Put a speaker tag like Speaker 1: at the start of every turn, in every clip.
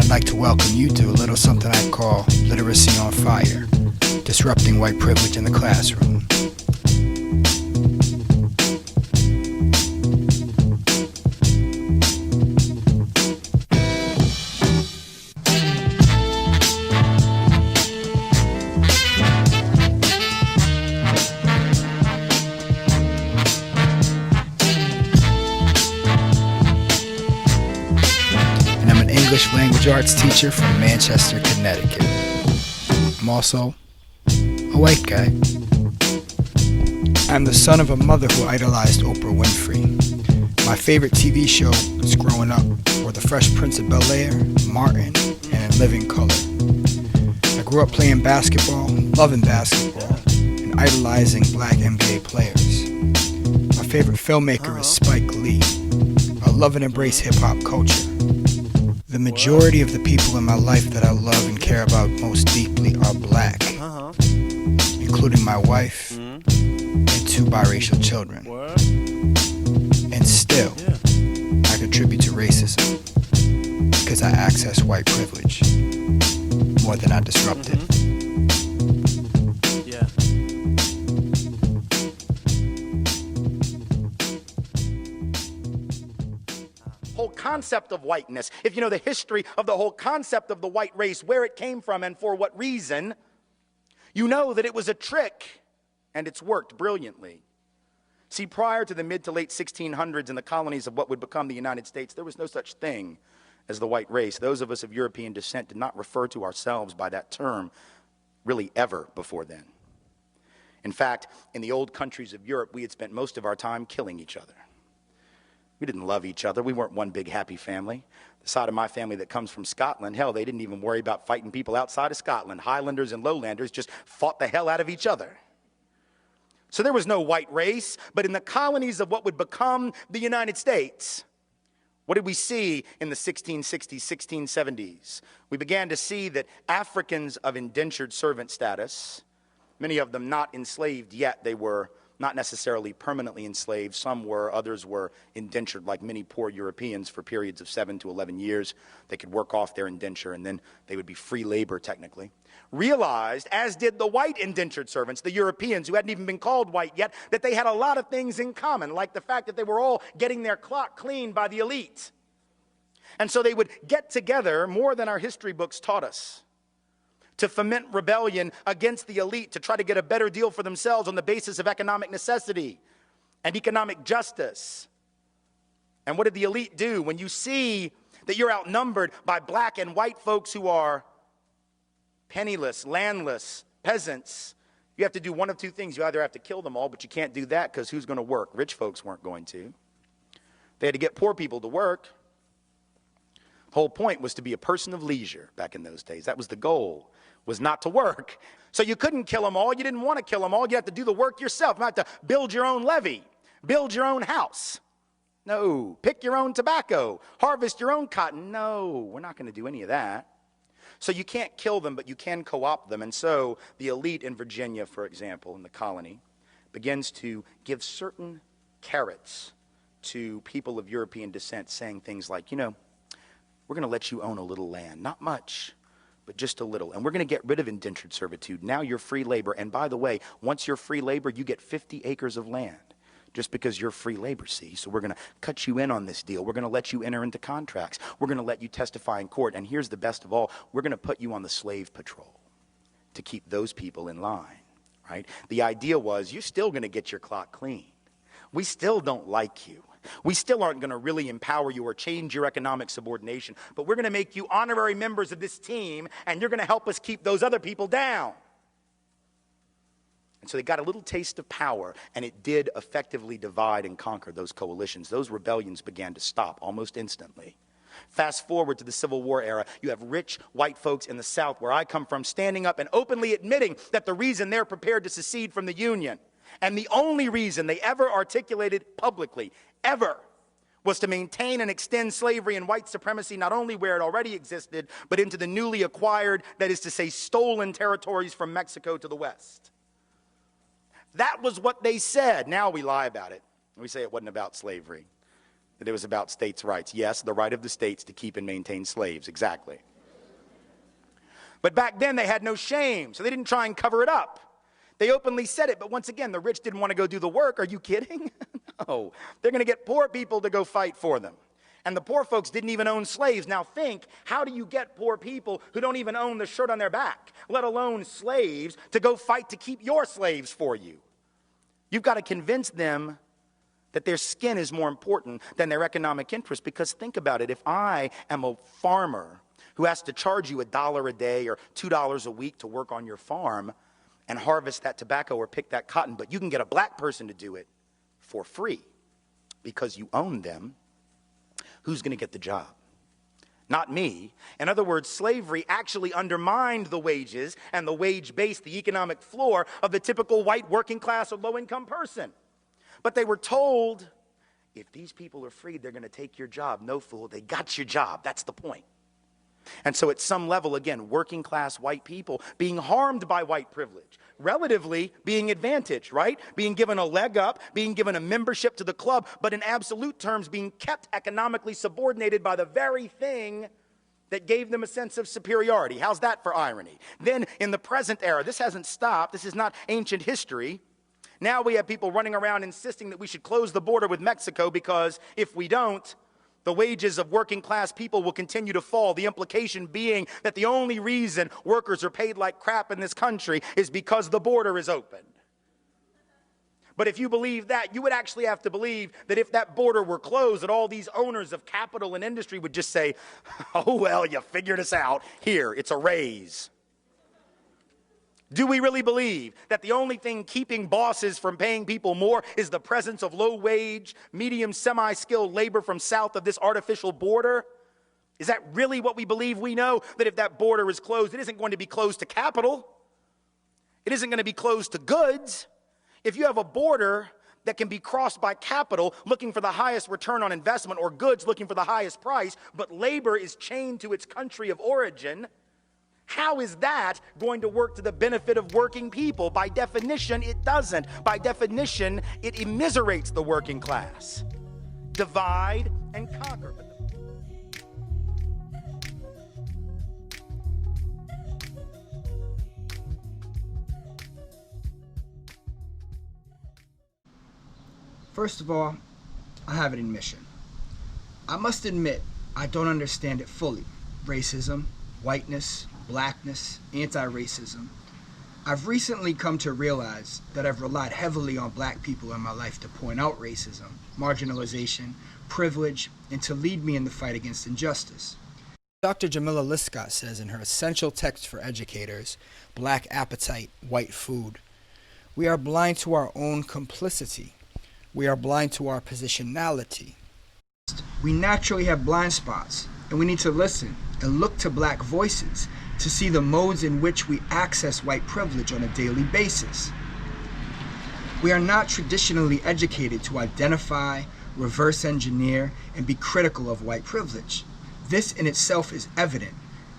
Speaker 1: I'd like to welcome you to a little something I call Literacy on Fire, disrupting white privilege in the classroom. English language arts teacher from Manchester, Connecticut. I'm also a white guy. I'm the son of a mother who idolized Oprah Winfrey. My favorite TV shows growing up were The Fresh Prince of Bel-Air, Martin, and In Living Color. I grew up playing basketball, loving basketball, and idolizing black NBA players. My favorite filmmaker is Spike Lee. I love and embrace hip-hop culture. The majority of the people in my life that I love and care about most deeply are black, including my wife and 2 biracial children. And still, I contribute to racism because I access white privilege more than I disrupt it.
Speaker 2: Whole concept of whiteness, if you know the history of the whole concept of the white race, where it came from and for what reason, you know that it was a trick and it's worked brilliantly. See, prior to the mid to late 1600s in the colonies of what would become the United States, there was no such thing as the white race. Those of us of European descent did not refer to ourselves by that term really ever before then. In fact, in the old countries of Europe, we had spent most of our time killing each other. We didn't love each other. We weren't one big happy family. The side of my family that comes from Scotland, hell, they didn't even worry about fighting people outside of Scotland. Highlanders and Lowlanders just fought the hell out of each other. So there was no white race, but in the colonies of what would become the United States, what did we see in the 1660s, 1670s? We began to see that Africans of indentured servant status, many of them not enslaved yet, they were not necessarily permanently enslaved. Some were, others were indentured like many poor Europeans for periods of 7 to 11 years. They could work off their indenture and then they would be free labor technically. Realized, as did the white indentured servants, the Europeans who hadn't even been called white yet, that they had a lot of things in common, like the fact that they were all getting their clock cleaned by the elite. And so they would get together more than our history books taught us, to foment rebellion against the elite, to try to get a better deal for themselves on the basis of economic necessity and economic justice. And what did the elite do? When you see that you're outnumbered by black and white folks who are penniless, landless, peasants, you have to do one of 2 things. You either have to kill them all, but you can't do that because who's going to work? Rich folks weren't going to. They had to get poor people to work. The whole point was to be a person of leisure back in those days. That was the goal, was not to work. So you couldn't kill them all. You didn't want to kill them all. You had to do the work yourself. You had to build your own levee, build your own house. No. Pick your own tobacco, harvest your own cotton. No, we're not going to do any of that. So you can't kill them, but you can co-opt them. And so the elite in Virginia, for example, in the colony, begins to give certain carrots to people of European descent, saying things like, you know, we're going to let you own a little land, not much, but just a little. And we're going to get rid of indentured servitude. Now you're free labor. And by the way, once you're free labor, you get 50 acres of land just because you're free labor, see? So we're going to cut you in on this deal. We're going to let you enter into contracts. We're going to let you testify in court. And here's the best of all. We're going to put you on the slave patrol to keep those people in line, right? The idea was you're still going to get your clock clean. We still don't like you. We still aren't going to really empower you or change your economic subordination, but we're going to make you honorary members of this team, and you're going to help us keep those other people down. And so they got a little taste of power, and it did effectively divide and conquer those coalitions. Those rebellions began to stop almost instantly. Fast forward to the Civil War era, you have rich white folks in the South, where I come from, standing up and openly admitting that the reason they're prepared to secede from the Union, and the only reason they ever articulated publicly, ever, was to maintain and extend slavery and white supremacy not only where it already existed, but into the newly acquired, that is to say, stolen territories from Mexico to the west. That was what they said. Now we lie about it. We say it wasn't about slavery, that it was about states' rights. Yes, the right of the states to keep and maintain slaves, exactly. But back then they had no shame, so they didn't try and cover it up. They openly said it, but once again, the rich didn't want to go do the work. Are you kidding? No. They're going to get poor people to go fight for them. And the poor folks didn't even own slaves. Now think, how do you get poor people who don't even own the shirt on their back, let alone slaves, to go fight to keep your slaves for you? You've got to convince them that their skin is more important than their economic interest. Because think about it, if I am a farmer who has to charge you $1 a day or $2 a week to work on your farm and harvest that tobacco or pick that cotton, but you can get a black person to do it for free because you own them, who's going to get the job? Not me. In other words, slavery actually undermined the wages and the wage base, the economic floor of the typical white working class or low-income person. But they were told, if these people are freed, they're going to take your job. No, fool, they got your job. That's the point. And so at some level, again, working class white people being harmed by white privilege, relatively being advantaged, right? Being given a leg up, being given a membership to the club, but in absolute terms being kept economically subordinated by the very thing that gave them a sense of superiority. How's that for irony? Then in the present era, this hasn't stopped. This is not ancient history. Now we have people running around insisting that we should close the border with Mexico because if we don't, the wages of working class people will continue to fall. The implication being that the only reason workers are paid like crap in this country is because the border is open. But if you believe that, you would actually have to believe that if that border were closed, that all these owners of capital and industry would just say, oh, well, you figured us out. Here, it's a raise. Do we really believe that the only thing keeping bosses from paying people more is the presence of low-wage, medium, semi-skilled labor from south of this artificial border? Is that really what we believe? We know that if that border is closed, it isn't going to be closed to capital. It isn't going to be closed to goods. If you have a border that can be crossed by capital looking for the highest return on investment or goods looking for the highest price, but labor is chained to its country of origin, how is that going to work to the benefit of working people? By definition, it doesn't. By definition, it immiserates the working class. Divide and conquer.
Speaker 1: First of all, I have an admission. I must admit, I don't understand it fully. Racism, whiteness, blackness, anti-racism. I've recently come to realize that I've relied heavily on black people in my life to point out racism, marginalization, privilege, and to lead me in the fight against injustice. Dr. Jamila Liskott says in her essential text for educators, Black Appetite, White Food, we are blind to our own complicity. We are blind to our positionality. We naturally have blind spots, and we need to listen and look to black voices to see the modes in which we access white privilege on a daily basis. We are not traditionally educated to identify, reverse engineer, and be critical of white privilege. This in itself is evident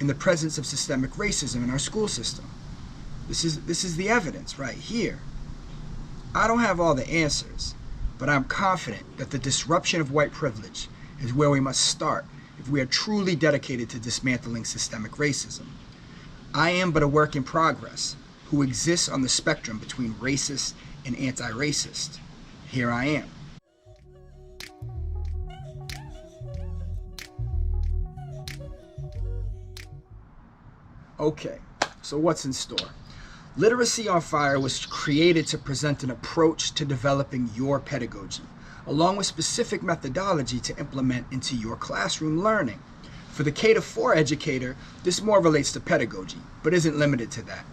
Speaker 1: in the presence of systemic racism in our school system. This is the evidence right here. I don't have all the answers, but I'm confident that the disruption of white privilege is where we must start if we are truly dedicated to dismantling systemic racism. I am but a work in progress who exists on the spectrum between racist and anti-racist. Here I am. Okay, so what's in store? Literacy on Fire was created to present an approach to developing your pedagogy, along with specific methodology to implement into your classroom learning. For the K-4 educator, this more relates to pedagogy, but isn't limited to that.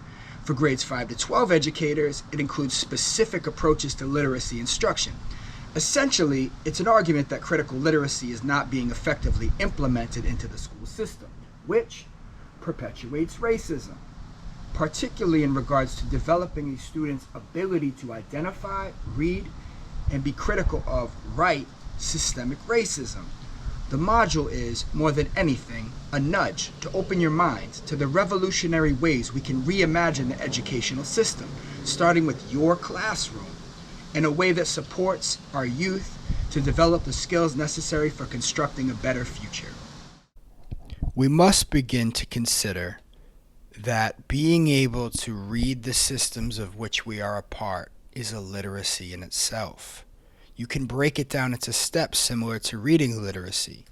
Speaker 1: For grades 5 to 12 educators, it includes specific approaches to literacy instruction. Essentially, it's an argument that critical literacy is not being effectively implemented into the school system, which perpetuates racism, particularly in regards to developing a student's ability to identify, read, and be critical of, right, systemic racism. The module is, more than anything, a nudge to open your mind to the revolutionary ways we can reimagine the educational system, starting with your classroom, in a way that supports our youth to develop the skills necessary for constructing a better future. We must begin to consider that being able to read the systems of which we are a part is a literacy in itself. You can break it down into steps similar to reading literacy.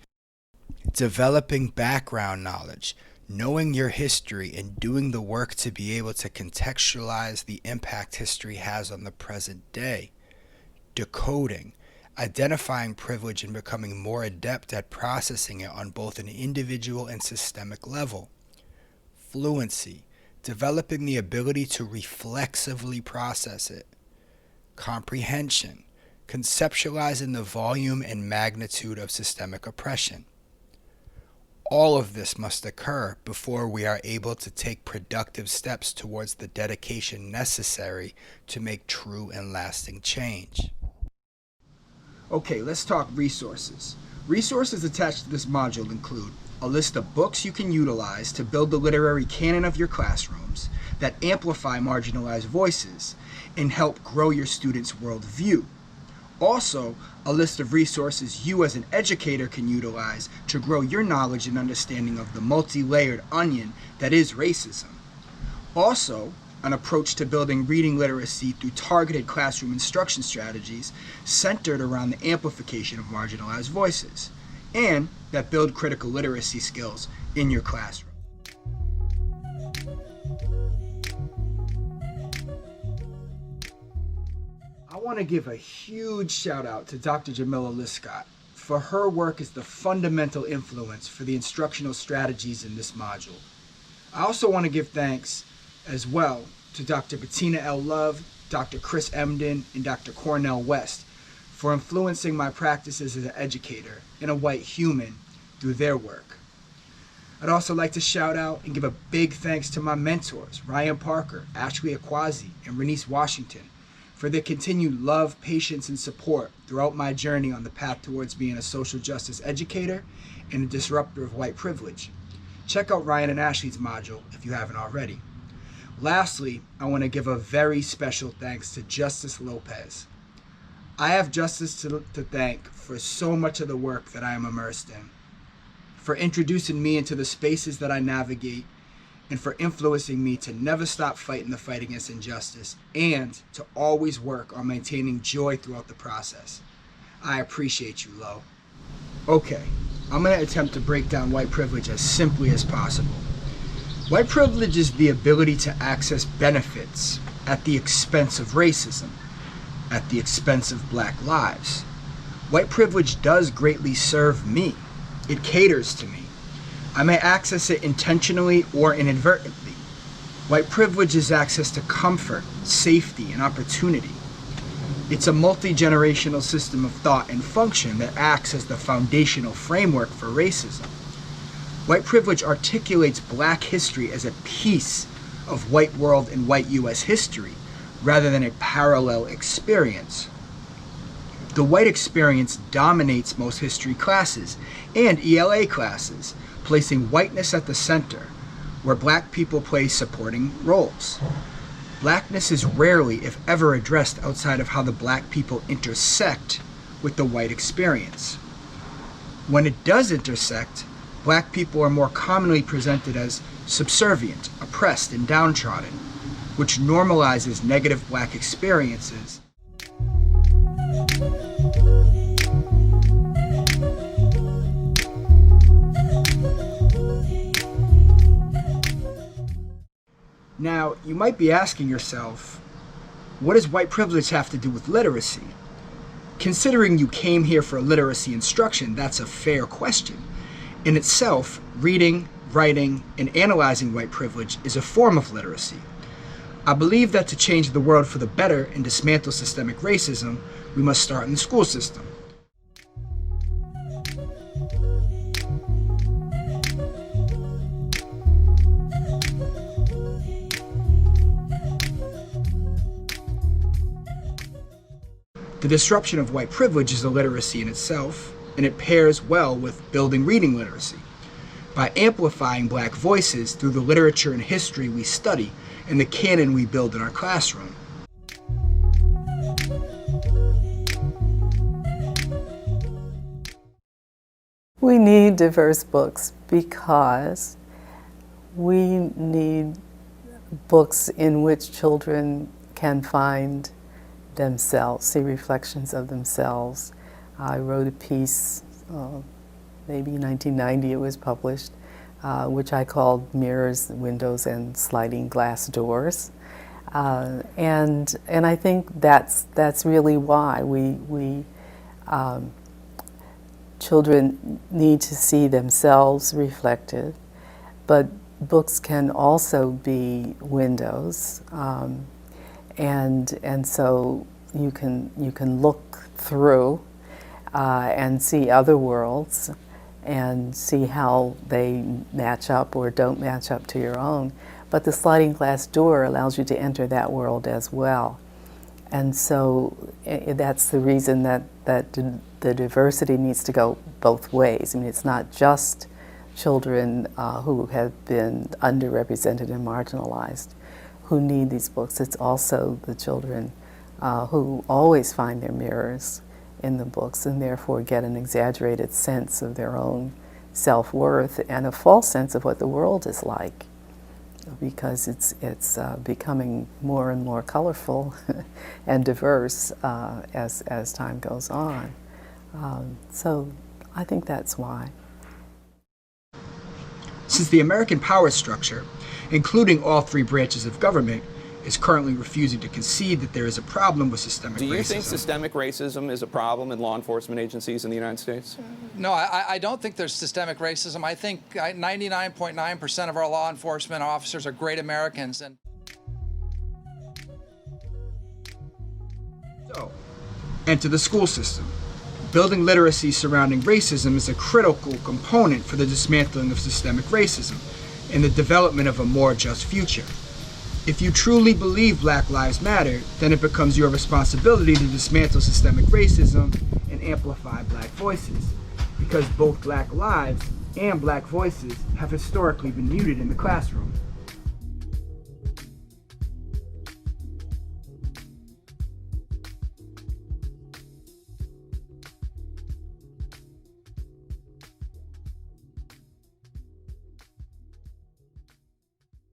Speaker 1: Developing background knowledge, knowing your history, and doing the work to be able to contextualize the impact history has on the present day. Decoding, identifying privilege and becoming more adept at processing it on both an individual and systemic level. Fluency, developing the ability to reflexively process it. Comprehension, conceptualizing the volume and magnitude of systemic oppression. All of this must occur before we are able to take productive steps towards the dedication necessary to make true and lasting change. Okay, let's talk resources. Resources attached to this module include a list of books you can utilize to build the literary canon of your classrooms that amplify marginalized voices and help grow your students' worldview. Also, a list of resources you as an educator can utilize to grow your knowledge and understanding of the multi-layered onion that is racism. Also, an approach to building reading literacy through targeted classroom instruction strategies centered around the amplification of marginalized voices, and that build critical literacy skills in your classroom. I want to give a huge shout out to Dr. Jamila Liskott for her work as the fundamental influence for the instructional strategies in this module. I also want to give thanks as well to Dr. Bettina L. Love, Dr. Chris Emden, and Dr. Cornell West for influencing my practices as an educator and a white human through their work. I'd also like to shout out and give a big thanks to my mentors, Ryan Parker, Ashley Akwazi, and Renice Washington, for their continued love, patience, and support throughout my journey on the path towards being a social justice educator and a disruptor of white privilege. Check out Ryan and Ashley's module if you haven't already. Lastly, I want to give a very special thanks to Justice Lopez. I have Justice to thank for so much of the work that I am immersed in, for introducing me into the spaces that I navigate, and for influencing me to never stop fighting the fight against injustice and to always work on maintaining joy throughout the process. I appreciate you, Lo. Okay, I'm going to attempt to break down white privilege as simply as possible. White privilege is the ability to access benefits at the expense of racism, at the expense of black lives. White privilege does greatly serve me. It caters to me. I may access it intentionally or inadvertently. White privilege is access to comfort, safety, and opportunity. It's a multi-generational system of thought and function that acts as the foundational framework for racism. White privilege articulates black history as a piece of white world and white U.S. history, rather than a parallel experience. The white experience dominates most history classes and ELA classes, placing whiteness at the center, where black people play supporting roles. Blackness is rarely, if ever, addressed outside of how the black people intersect with the white experience. When it does intersect, black people are more commonly presented as subservient, oppressed, and downtrodden, which normalizes negative black experiences. Now, you might be asking yourself, what does white privilege have to do with literacy? Considering you came here for literacy instruction, that's a fair question. In itself, reading, writing, and analyzing white privilege is a form of literacy. I believe that to change the world for the better and dismantle systemic racism, we must start in the school system. The disruption of white privilege is a literacy in itself, and it pairs well with building reading literacy. By amplifying black voices through the literature and history we study and the canon we build in our classroom.
Speaker 3: We need diverse books because We need books in which children can find themselves, see reflections of themselves. I wrote a piece, maybe 1990 it was published, which I called Mirrors, Windows, and Sliding Glass Doors. And I think that's really why children need to see themselves reflected, but books can also be windows, and so you can look through and see other worlds and see how they match up or don't match up to your own. But the sliding glass door allows you to enter that world as well. And so that's the reason that the diversity needs to go both ways. I mean, it's not just children who have been underrepresented and marginalized who need these books. It's also the children who always find their mirrors in the books and therefore get an exaggerated sense of their own self-worth and a false sense of what the world is like, because it's becoming more and more colorful and diverse as time goes on. So I think that's why.
Speaker 1: Since the American power structure, including all three branches of government, is currently refusing to concede that there is a problem with systemic racism.
Speaker 4: Do you think systemic racism is a problem in law enforcement agencies in the United States?
Speaker 5: No, I don't think there's systemic racism. I think 99.9% of our law enforcement officers are great Americans. And
Speaker 1: So, enter the school system. Building literacy surrounding racism is a critical component for the dismantling of systemic racism and the development of a more just future. If you truly believe Black Lives Matter, then it becomes your responsibility to dismantle systemic racism and amplify Black voices, because both Black lives and Black voices have historically been muted in the classroom.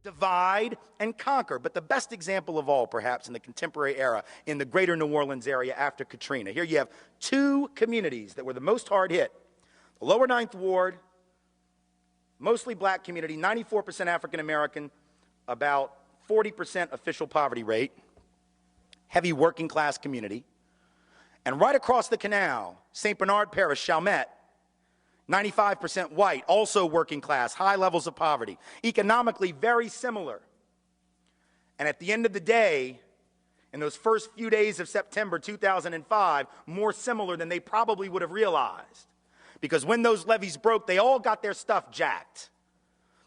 Speaker 2: Divide and conquer. But the best example of all, perhaps, in the contemporary era, in the greater New Orleans area after Katrina. Here you have two communities that were the most hard hit. The lower Ninth Ward, mostly black community, 94% African American, about 40% official poverty rate, heavy working class community. And right across the canal, St. Bernard Parish, Chalmette, 95% white, also working class, high levels of poverty, economically very similar. And at the end of the day, in those first few days of September 2005, more similar than they probably would have realized. Because when those levees broke, they all got their stuff jacked.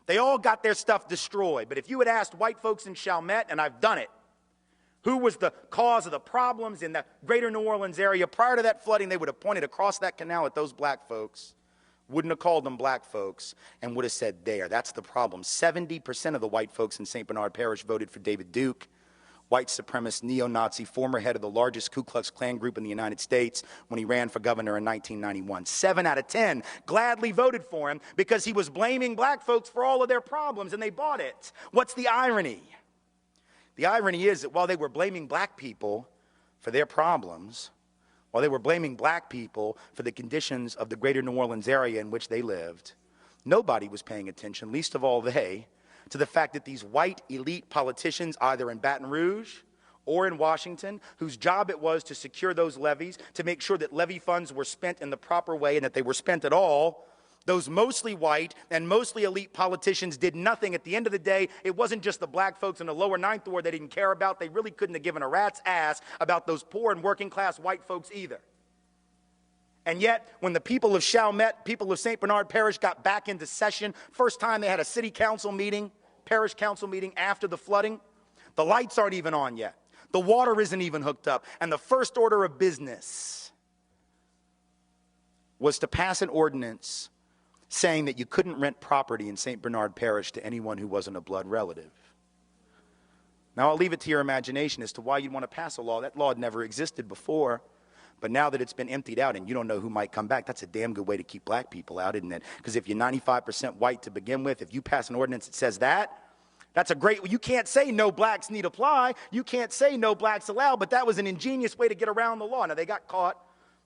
Speaker 2: They all got their stuff destroyed. But if you had asked white folks in Chalmette, and I've done it, who was the cause of the problems in the greater New Orleans area prior to that flooding, they would have pointed across that canal at those black folks. Wouldn't have called them black folks, and would have said, there, that's the problem. 70% of the white folks in St. Bernard Parish voted for David Duke, white supremacist, neo-Nazi, former head of the largest Ku Klux Klan group in the United States when he ran for governor in 1991. 7 out of 10 gladly voted for him because he was blaming black folks for all of their problems, and they bought it. What's the irony? The irony is that while they were blaming black people for their problems, while they were blaming black people for the conditions of the greater New Orleans area in which they lived, nobody was paying attention, least of all they, to the fact that these white elite politicians, either in Baton Rouge or in Washington, whose job it was to secure those levees, to make sure that levy funds were spent in the proper way and that they were spent at all, those mostly white and mostly elite politicians did nothing. At the end of the day, it wasn't just the black folks in the lower Ninth Ward they didn't care about. They really couldn't have given a rat's ass about those poor and working class white folks either. And yet, when the people of Chalmette, people of St. Bernard Parish got back into session, first time they had a city council meeting, parish council meeting after the flooding, the lights aren't even on yet. The water isn't even hooked up. And the first order of business was to pass an ordinance saying that you couldn't rent property in St. Bernard Parish to anyone who wasn't a blood relative. Now, I'll leave it to your imagination as to why you'd want to pass a law. That law had never existed before. But now that it's been emptied out and you don't know who might come back, that's a damn good way to keep black people out, isn't it? Because if you're 95% white to begin with, if you pass an ordinance that says that, that's a great, you can't say no blacks need apply. You can't say no blacks allowed, but that was an ingenious way to get around the law. Now, they got caught.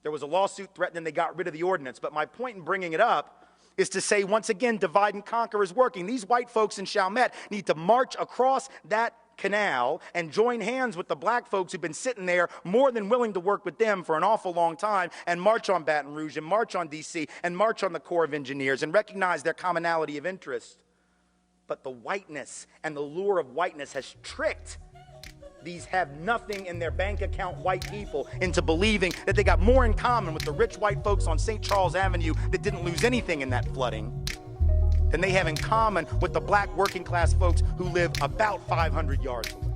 Speaker 2: There was a lawsuit threatening, they got rid of the ordinance. But my point in bringing it up is to say, once again, divide and conquer is working. These white folks in Chalmette need to march across that canal and join hands with the black folks who've been sitting there more than willing to work with them for an awful long time and march on Baton Rouge and march on D.C. and march on the Corps of Engineers and recognize their commonality of interest. But the whiteness and the lure of whiteness has tricked these have nothing in their bank account white people into believing that they got more in common with the rich white folks on St. Charles Avenue that didn't lose anything in that flooding than they have in common with the black working class folks who live about 500 yards away.